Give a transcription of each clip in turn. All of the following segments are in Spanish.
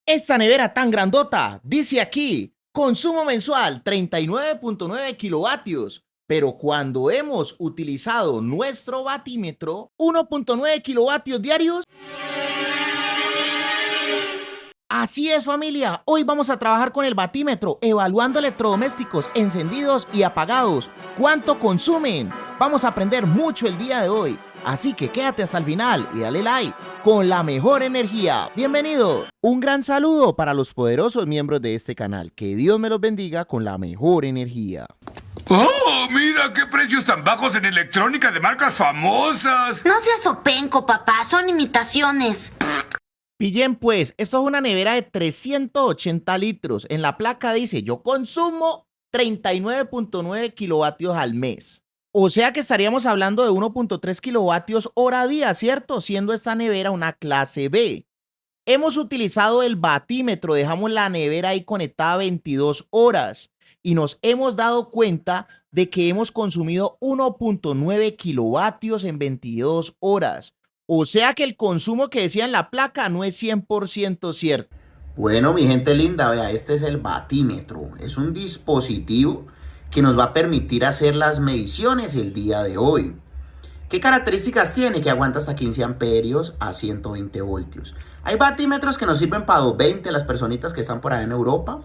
Esta nevera tan grandota dice aquí, consumo mensual 39.9 kilovatios, pero cuando hemos utilizado nuestro batímetro, 1.9 kilovatios diarios. Así es, familia, hoy vamos a trabajar con el batímetro, evaluando electrodomésticos encendidos y apagados. ¿Cuánto consumen? Vamos a aprender mucho el día de hoy, así que quédate hasta el final y dale like con la mejor energía. ¡Bienvenido! Un gran saludo para los poderosos miembros de este canal. Que Dios me los bendiga con la mejor energía. ¡Oh, mira qué precios tan bajos en electrónica de marcas famosas! No seas sopenco, papá, son imitaciones. Pillen pues, esto es una nevera de 380 litros. En la placa dice, yo consumo 39.9 kilovatios al mes. O sea que estaríamos hablando de 1.3 kilovatios hora día, ¿cierto? Siendo esta nevera una clase B. Hemos utilizado el batímetro, dejamos la nevera ahí conectada 22 horas y nos hemos dado cuenta de que hemos consumido 1.9 kilovatios en 22 horas. O sea que el consumo que decía en la placa no es 100% cierto. Bueno, mi gente linda, vea, este es el batímetro. Es un dispositivo que nos va a permitir hacer las mediciones el día de hoy. ¿Qué características tiene? Que aguanta hasta 15 amperios a 120 voltios. Hay batímetros que nos sirven para 220, las personitas que están por allá en Europa.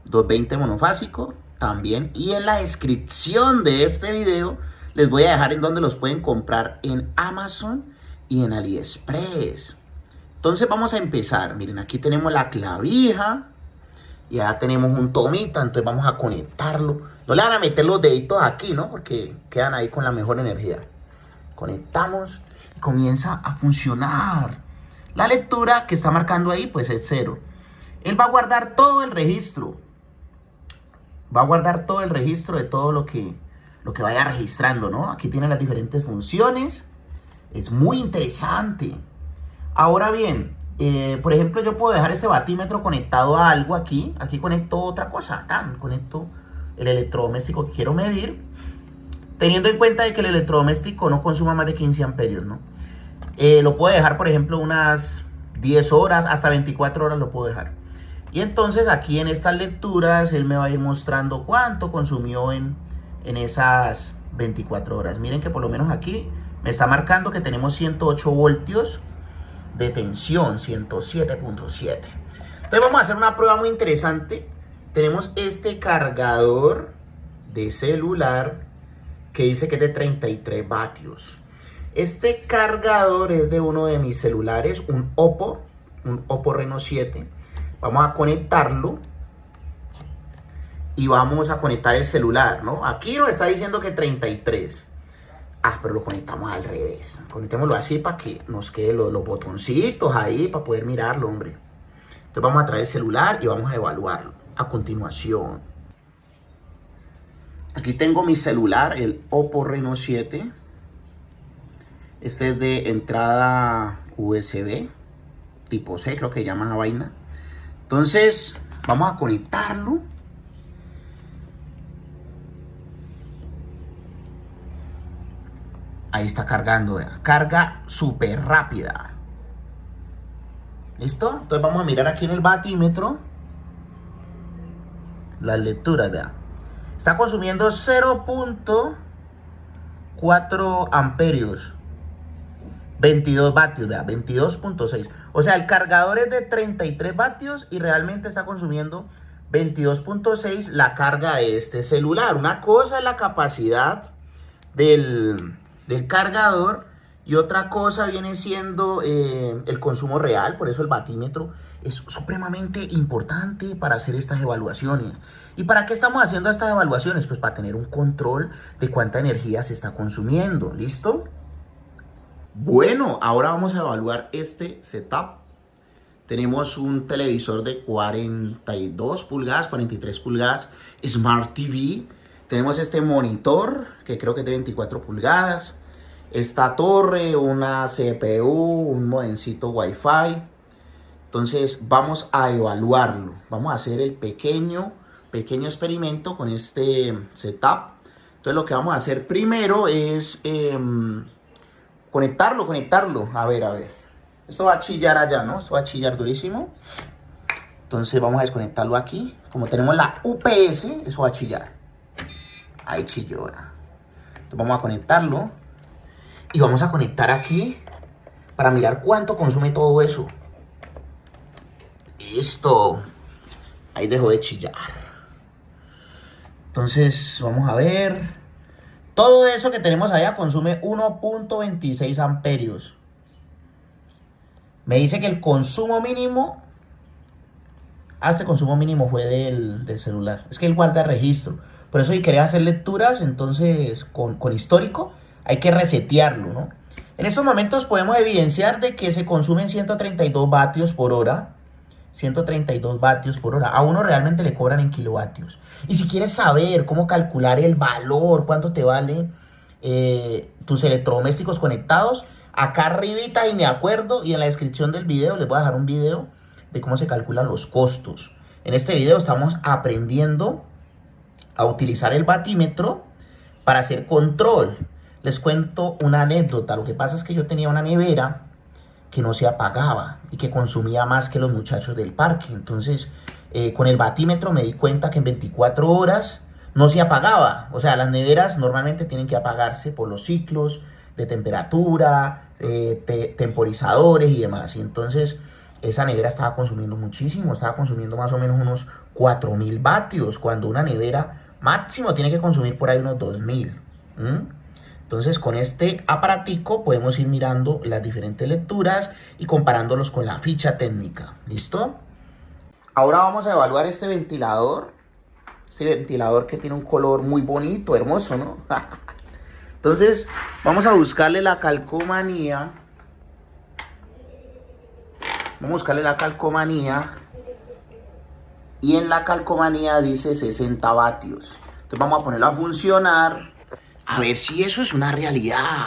220 monofásico también. Y en la descripción de este video les voy a dejar en donde los pueden comprar en Amazon y en AliExpress. Entonces vamos a empezar. Miren, aquí tenemos la clavija. Y ya tenemos un tomita, entonces vamos a conectarlo. No le van a meter los deditos aquí, ¿no? Porque quedan ahí con la mejor energía. Conectamos y comienza a funcionar. La lectura que está marcando ahí, pues es 0. Él va a guardar todo el registro. Va a guardar todo el registro de todo lo que vaya registrando, ¿no? Aquí tiene las diferentes funciones. Es muy interesante. Ahora bien, por ejemplo, yo puedo dejar este batímetro conectado a algo aquí. Aquí conecto otra cosa. Conecto el electrodoméstico que quiero medir. Teniendo en cuenta de que el electrodoméstico no consuma más de 15 amperios, ¿no? Lo puedo dejar, por ejemplo, unas 10 horas, hasta 24 horas lo puedo dejar. Y entonces aquí en estas lecturas, él me va a ir mostrando cuánto consumió en esas 24 horas. Miren que por lo menos aquí me está marcando que tenemos 108 voltios de tensión, 107.7. Entonces vamos a hacer una prueba muy interesante. Tenemos este cargador de celular que dice que es de 33 vatios. Este cargador es de uno de mis celulares, un Oppo Reno 7. Vamos a conectarlo y vamos a conectar el celular, ¿no? Aquí nos está diciendo que 33. Pero lo conectamos al revés. Conectémoslo así para que nos queden los botoncitos ahí para poder mirarlo, hombre. Entonces vamos a traer el celular y vamos a evaluarlo a continuación. Aquí tengo mi celular, el Oppo Reno 7. Este es de entrada USB, tipo C, creo que llama esa vaina. Entonces, vamos a conectarlo. Ahí está cargando, vea. Carga súper rápida. ¿Listo? Entonces vamos a mirar aquí en el batímetro las lecturas, vea. Está consumiendo 0.4 amperios. 22 vatios, vea, 22.6. O sea, el cargador es de 33 vatios y realmente está consumiendo 22.6 la carga de este celular. Una cosa es la capacidad del cargador y otra cosa viene siendo el consumo real. Por eso el batímetro es supremamente importante para hacer estas evaluaciones. ¿Y para qué estamos haciendo estas evaluaciones? Pues para tener un control de cuánta energía se está consumiendo. ¿Listo? Bueno, ahora vamos a evaluar este setup. Tenemos un televisor de 42 pulgadas, 43 pulgadas, Smart TV. Tenemos este monitor, que creo que es de 24 pulgadas. Esta torre, una CPU, un modencito Wi-Fi. Entonces vamos a evaluarlo. Vamos a hacer el pequeño experimento con este setup. Entonces lo que vamos a hacer primero es conectarlo. A ver. Esto va a chillar allá, ¿no? Esto va a chillar durísimo. Entonces vamos a desconectarlo aquí. Como tenemos la UPS, eso va a chillar. Ahí chilló. Entonces vamos a conectarlo. Y vamos a conectar aquí para mirar cuánto consume todo eso. Listo. Ahí dejó de chillar. Entonces vamos a ver. Todo eso que tenemos allá consume 1.26 amperios. Me dice que el consumo mínimo... este consumo mínimo fue del celular. Es que él guarda registro. Por eso si querés hacer lecturas, entonces con histórico, hay que resetearlo, ¿no? En estos momentos podemos evidenciar de que se consumen 132 vatios por hora. 132 vatios por hora. A uno realmente le cobran en kilovatios. Y si quieres saber cómo calcular el valor, cuánto te vale tus electrodomésticos conectados, acá arribita y me acuerdo, y en la descripción del video les voy a dejar un video de cómo se calculan los costos. En este video estamos aprendiendo a utilizar el batímetro para hacer control. Les cuento una anécdota. Lo que pasa es que yo tenía una nevera que no se apagaba y que consumía más que los muchachos del parque. Entonces, con el batímetro me di cuenta que en 24 horas no se apagaba. O sea, las neveras normalmente tienen que apagarse por los ciclos de temperatura, temporizadores y demás. Y entonces, esa nevera estaba consumiendo muchísimo. Estaba consumiendo más o menos unos 4000 vatios, cuando una nevera máximo tiene que consumir por ahí unos 2000. Entonces con este aparatico podemos ir mirando las diferentes lecturas y comparándolos con la ficha técnica. ¿Listo? Ahora vamos a evaluar este ventilador. Este ventilador que tiene un color muy bonito, hermoso, ¿no? Entonces vamos a buscarle la calcomanía. Vamos a buscarle la calcomanía. Y en la calcomanía dice 60 vatios. Entonces vamos a ponerlo a funcionar. A ver si eso es una realidad.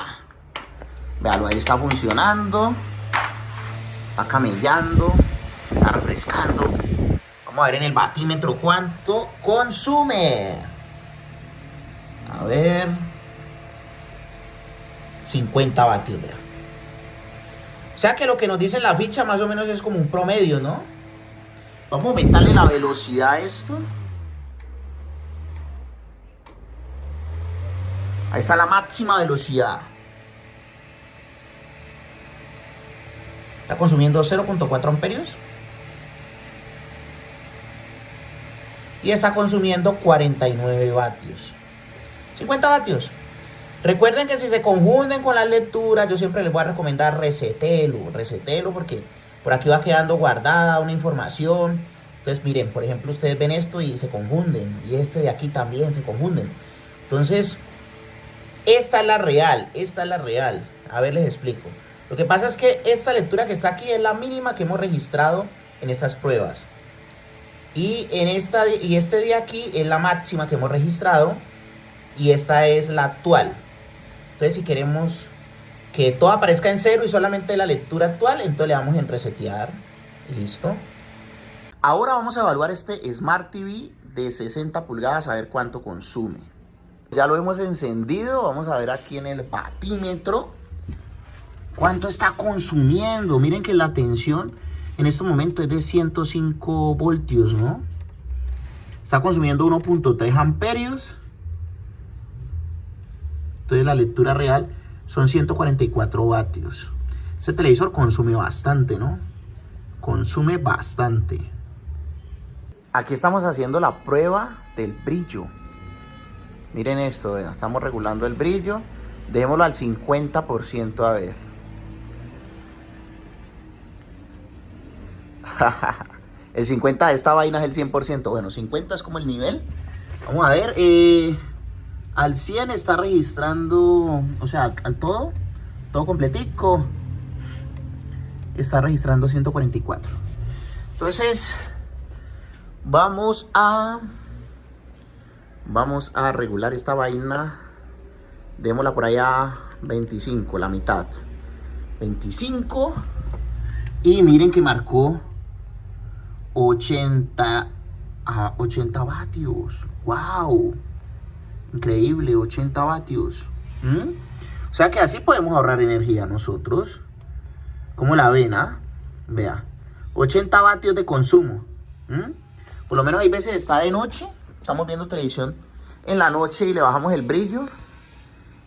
Véalo, ahí está funcionando. Está camellando. Está refrescando. Vamos a ver en el batímetro cuánto consume. A ver. 50 vatios, vea. O sea que lo que nos dice en la ficha más o menos es como un promedio, ¿no? Vamos a aumentarle la velocidad a esto. Ahí está la máxima velocidad. Está consumiendo 0.4 amperios. Y está consumiendo 49 vatios. 50 vatios. Recuerden que si se confunden con las lecturas, yo siempre les voy a recomendar resetelo. Resetelo porque por aquí va quedando guardada una información. Entonces miren, por ejemplo, ustedes ven esto y se confunden. Y este de aquí también se confunden. Entonces... esta es la real, esta es la real. A ver, les explico. Lo que pasa es que esta lectura que está aquí es la mínima que hemos registrado en estas pruebas. Y este de aquí es la máxima que hemos registrado. Y esta es la actual. Entonces, si queremos que todo aparezca en cero y solamente la lectura actual, entonces le damos en resetear. Y listo. Ahora vamos a evaluar este Smart TV de 60 pulgadas a ver cuánto consume. Ya lo hemos encendido, vamos a ver aquí en el batímetro cuánto está consumiendo. Miren que la tensión en este momento es de 105 voltios, ¿no? Está consumiendo 1.3 amperios. Entonces la lectura real son 144 vatios. Este televisor consume bastante, ¿no? Consume bastante. Aquí estamos haciendo la prueba del brillo. Miren esto, vean, estamos regulando el brillo. Dejémoslo al 50% a ver. El 50 de esta vaina es el 100%. Bueno, 50 es como el nivel. Vamos a ver. Al 100 está registrando, o sea, al todo completico. Está registrando 144. Entonces, vamos a regular esta vaina. Démosla por allá 25, la mitad. 25. Y miren que marcó 80 vatios. ¡Wow! Increíble, 80 vatios. O sea que así podemos ahorrar energía nosotros. ¿Cómo la ven, ah? Vea, 80 vatios de consumo. ¿Mm? Por lo menos hay veces está de noche, estamos viendo televisión en la noche y le bajamos el brillo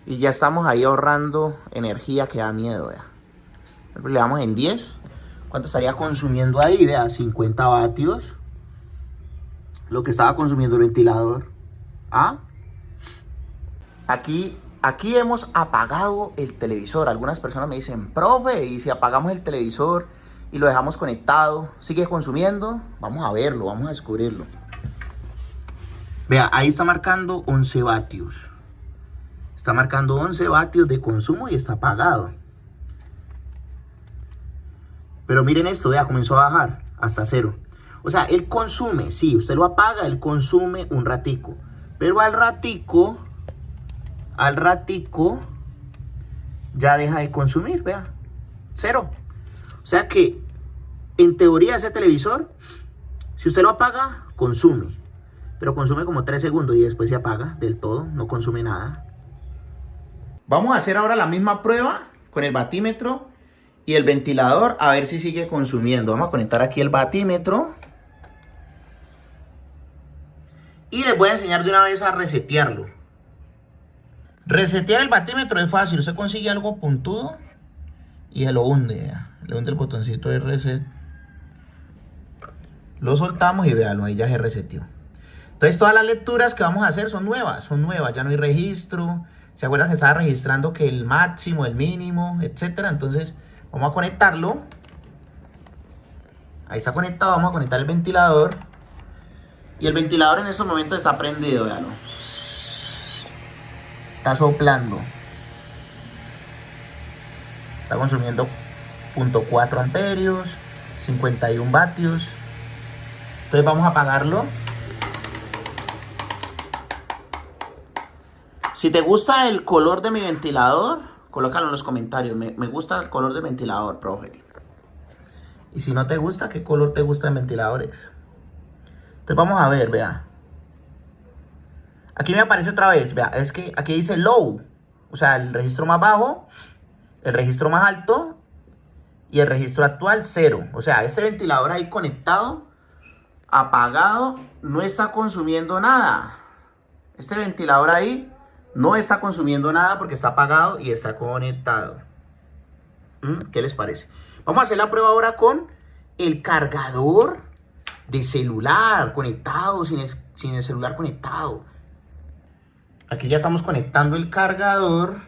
y ya estamos ahí ahorrando energía que da miedo, vea. Le damos en 10. ¿Cuánto estaría consumiendo ahí? Vea, 50 vatios. Lo que estaba consumiendo el ventilador. ¿Ah? Aquí hemos apagado el televisor. Algunas personas me dicen, profe, ¿y si apagamos el televisor y lo dejamos conectado, sigue consumiendo? Vamos a verlo, vamos a descubrirlo. Vea, ahí está marcando 11 vatios. Está marcando 11 vatios de consumo y está apagado. Pero miren esto, vea, comenzó a bajar hasta 0. O sea, él consume, sí, usted lo apaga, él consume un ratico. Pero al ratico ya deja de consumir, vea. 0. O sea que, en teoría, ese televisor, si usted lo apaga, consume. Pero consume como 3 segundos y después se apaga del todo, no consume nada. Vamos a hacer ahora la misma prueba con el batímetro y el ventilador, a ver si sigue consumiendo. Vamos a conectar aquí el batímetro. Y les voy a enseñar de una vez a resetearlo. Resetear el batímetro es fácil. Usted consigue algo puntudo y se lo hunde. Le hunde el botoncito de reset. Lo soltamos y véanlo, ahí ya se reseteó. Entonces todas las lecturas que vamos a hacer son nuevas, ya no hay registro. ¿Se acuerdan que estaba registrando que el máximo, el mínimo, etcétera? Entonces vamos a conectarlo. Ahí está conectado, vamos a conectar el ventilador. Y el ventilador en estos momentos está prendido, véanlo. Está soplando. Está consumiendo 0.4 amperios, 51 vatios. Entonces vamos a apagarlo. Si te gusta el color de mi ventilador, colócalo en los comentarios. Me gusta el color del ventilador, profe. Y si no te gusta, ¿qué color te gusta de ventiladores? Entonces vamos a ver, vea. Aquí me aparece otra vez, vea. Es que aquí dice low. O sea, el registro más bajo, el registro más alto y el registro actual 0. O sea, este ventilador ahí conectado, apagado, no está consumiendo nada. Este ventilador ahí no está consumiendo nada porque está apagado y está conectado. ¿Qué les parece? Vamos a hacer la prueba ahora con el cargador de celular conectado, sin el celular conectado. Aquí ya estamos conectando el cargador.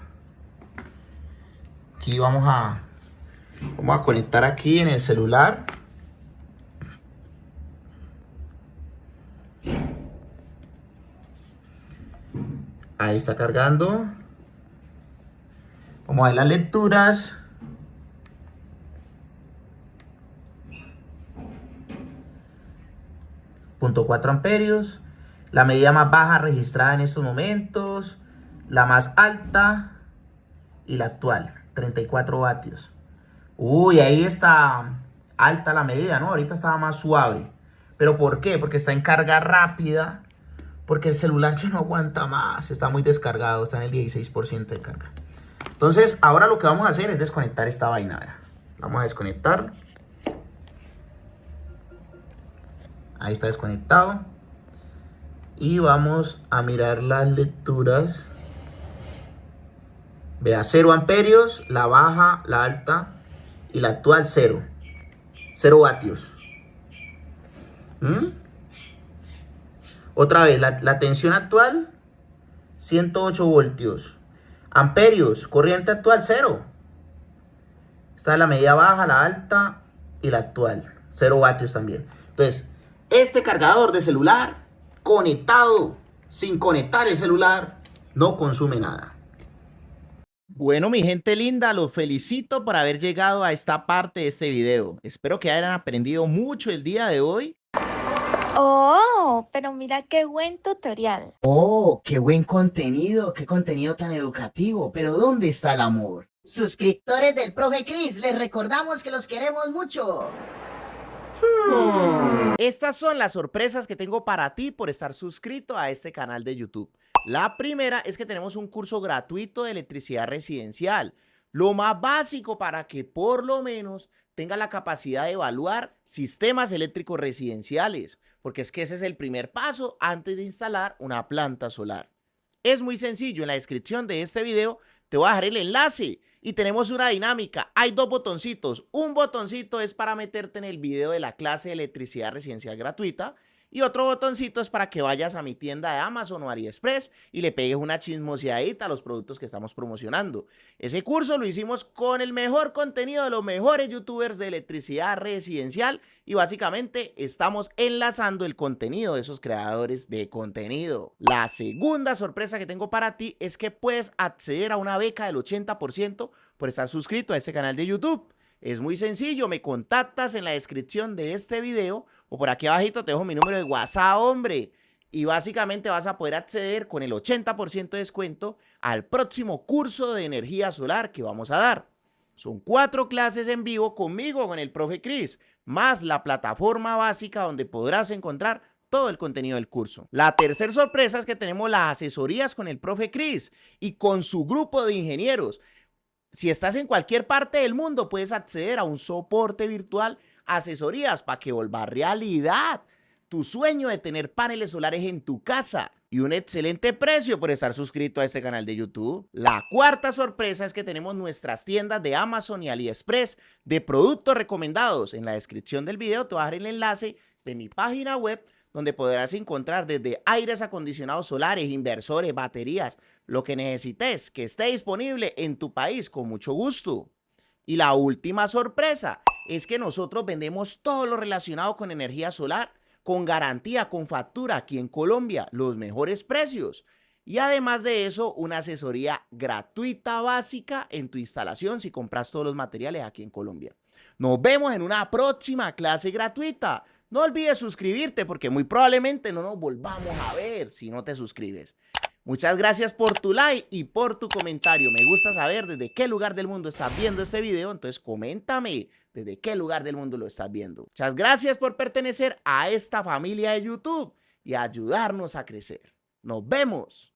Aquí vamos a conectar aquí en el celular. Ahí está cargando. Vamos a ver las lecturas. .4 amperios. La medida más baja registrada en estos momentos. La más alta. Y la actual. 34 vatios. Uy, ahí está alta la medida, ¿no? Ahorita estaba más suave. ¿Pero por qué? Porque está en carga rápida. Porque el celular ya no aguanta más. Está muy descargado. Está en el 16% de carga. Entonces, ahora lo que vamos a hacer es desconectar esta vaina. Vamos a desconectar. Ahí está desconectado. Y vamos a mirar las lecturas. Vea, 0 amperios, la baja, la alta y la actual 0. 0 vatios. Otra vez, la tensión actual 108 voltios. Amperios, corriente actual 0. Está la medida baja, la alta y la actual. 0 vatios también. Entonces, este cargador de celular conectado, sin conectar el celular, no consume nada. Bueno, mi gente linda, los felicito por haber llegado a esta parte de este video. Espero que hayan aprendido mucho el día de hoy. Oh, pero mira qué buen tutorial. Oh, qué buen contenido, qué contenido tan educativo. Pero ¿dónde está el amor? Suscriptores del Profe Cris, les recordamos que los queremos mucho. Estas son las sorpresas que tengo para ti por estar suscrito a este canal de YouTube. La primera es que tenemos un curso gratuito de electricidad residencial, lo más básico para que por lo menos tenga la capacidad de evaluar sistemas eléctricos residenciales, porque es que ese es el primer paso antes de instalar una planta solar. Es muy sencillo, en la descripción de este video te voy a dejar el enlace y tenemos una dinámica. Hay dos botoncitos. Un botoncito es para meterte en el video de la clase de electricidad residencial gratuita y otro botoncito es para que vayas a mi tienda de Amazon o AliExpress y le pegues una chismoseadita a los productos que estamos promocionando. Ese curso lo hicimos con el mejor contenido de los mejores youtubers de electricidad residencial y básicamente estamos enlazando el contenido de esos creadores de contenido. La segunda sorpresa que tengo para ti es que puedes acceder a una beca del 80% por estar suscrito a este canal de YouTube. Es muy sencillo, me contactas en la descripción de este video o por aquí abajito te dejo mi número de WhatsApp, hombre. Y básicamente vas a poder acceder con el 80% de descuento al próximo curso de energía solar que vamos a dar. Son 4 clases en vivo conmigo, con el profe Cris, más la plataforma básica donde podrás encontrar todo el contenido del curso. La tercera sorpresa es que tenemos las asesorías con el profe Cris y con su grupo de ingenieros. Si estás en cualquier parte del mundo, puedes acceder a un soporte virtual, asesorías para que vuelva realidad tu sueño de tener paneles solares en tu casa y un excelente precio por estar suscrito a este canal de YouTube. La cuarta sorpresa es que tenemos nuestras tiendas de Amazon y AliExpress de productos recomendados. En la descripción del video te voy a dejar el enlace de mi página web donde podrás encontrar desde aires acondicionados solares, inversores, baterías, lo que necesites que esté disponible en tu país con mucho gusto. Y la última sorpresa es que nosotros vendemos todo lo relacionado con energía solar, con garantía, con factura aquí en Colombia, los mejores precios. Y además de eso, una asesoría gratuita básica en tu instalación si compras todos los materiales aquí en Colombia. Nos vemos en una próxima clase gratuita. No olvides suscribirte porque muy probablemente no nos volvamos a ver si no te suscribes. Muchas gracias por tu like y por tu comentario. Me gusta saber desde qué lugar del mundo estás viendo este video, entonces coméntame desde qué lugar del mundo lo estás viendo. Muchas gracias por pertenecer a esta familia de YouTube y ayudarnos a crecer. Nos vemos.